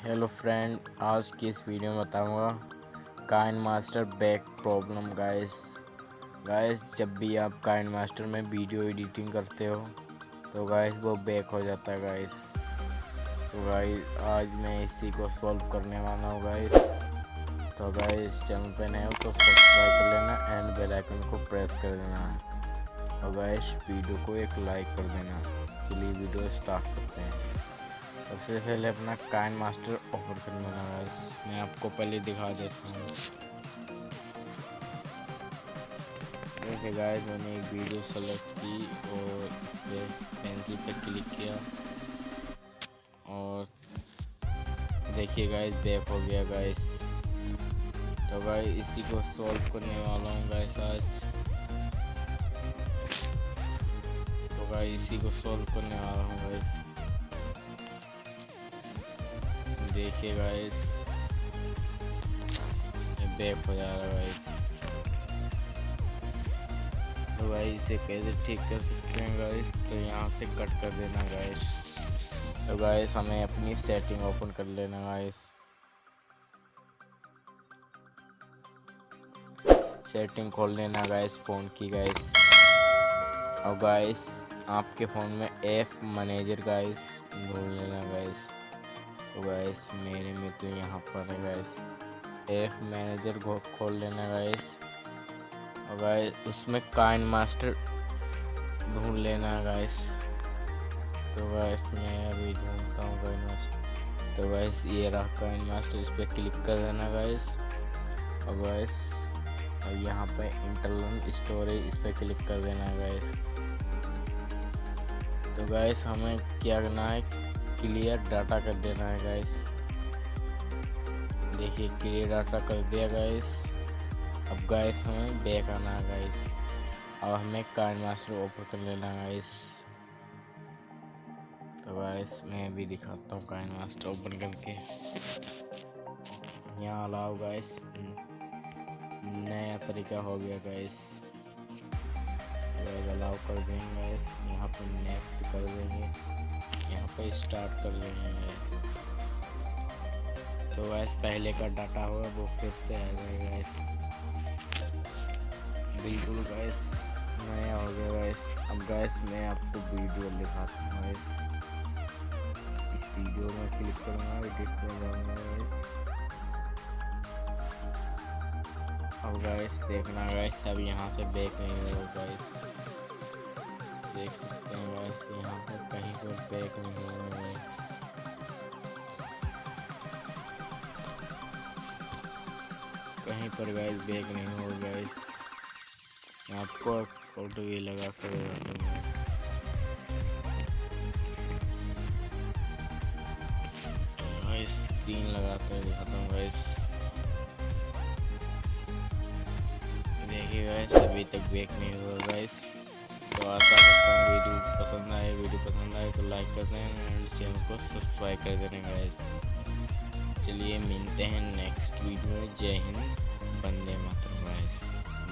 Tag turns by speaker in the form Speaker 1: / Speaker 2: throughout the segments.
Speaker 1: Hello friend, आज की इस वीडियो में बताऊंगा काइनमास्टर बैक प्रॉब्लम। गाइस जब भी आप काइनमास्टर में वीडियो एडिटिंग करते हो तो गाइस वो बैक हो जाता है गाइस। तो गाइस आज मैं इसी को सॉल्व करने वाला हूँ गाइस। तो गाइस चैनल पे नए हो तो सब्सक्राइब कर लेना एंड बेल आइकन को प्रेस कर देना और गाइस वीडियो को एक लाइक कर देना। चलिए वीडियो स्टार्ट करते हैं। सबसे पहले अपना काइनमास्टर ओपन करना है गाइस। मैं आपको पहले दिखा देता हूँ। देखिए गाइस मैंने एक वीडियो सेलेक्ट की और इस पर पेंसिल पे क्लिक किया और देखिए गाइस बैक हो गया गाइस। तो गाइस इसी को सॉल्व करने वाला हूँ गाइस आज। तो गाइस इसी को सॉल्व करने वाला हूँ गाइस। देखिए गाइस बैक हो जा रहा है गाइस। तो गाइस इसे कैसे ठीक कर सकते हैं गाइस, तो यहाँ से कट कर देना गाइस। तो गाइस हमें अपनी सेटिंग ओपन कर लेना गाइस। सेटिंग खोल लेना गाइस फ़ोन की गाइस। और गाइस आपके फ़ोन में ऐप मैनेजर गाइस ढूंढ लेना गाइस। तो गाइस मेरे में तो यहाँ पर है गाइस ऐप मैनेजर को खोल लेना गाइस। और गाइस उसमें काइनमास्टर ढूंढ लेना गाइस। तो गाइस मैं अभी ढूंढता हूँ काइनमास्टर। तो गाइस ये रहा काइनमास्टर, इस पर क्लिक कर देना गाइस। और गाइस अब यहाँ पे इंटरनल स्टोरेज इस पर क्लिक कर देना गाइस। तो गाइस हमें क्या करना है, क्लियर डाटा कर देना है गाइस। देखिए क्लियर डाटा कर दिया गाइस। अब गाइस हमें बैक आना है गाइस। अब हमें काइनमास्टर ओपन कर लेना गाइस। तो गाइस मैं भी दिखाता हूँ काइनमास्टर ओपन करके। यहाँ अलाउ गाइस, नया तरीका हो गया गाइस। अलाउ कर देंगे गाइस। यहाँ पर नेक्स्ट कर देंगे, यहाँ पे स्टार्ट कर देंगे। तो गाइस पहले का डाटा होगा वो फिर से आ जाएगा गाइस। बिल्कुल गाइस नया हो गया गाइस। अब गाइस मैं आपको वीडियो दिखाता हूँ गाइस। इस वीडियो में क्लिक करूँगा, एडिट में जाऊँगा गाइस। अब गाइस देखना गाइस अब यहाँ से बैक नहीं होगा गाइस। देख सकते हैं गाइस यहाँ पर कहीं पर बैक नहीं हो रहा है। कहीं पर गाइस बैक नहीं हो गाइस। आपको फोटो भी लगा कर गाइस स्क्रीन लगाते हुए दिखाता हूँ गाइस। देखिए गाइस अभी तक बैक नहीं हुआ गाइस। तो आशा करता हूँ वीडियो पसंद आए तो लाइक कर दें एंड चैनल को सब्सक्राइब कर देना गाइस। चलिए मिलते हैं नेक्स्ट वीडियो में। जय हिंद, वंदे मातरम गाइस।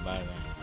Speaker 1: Bye bye.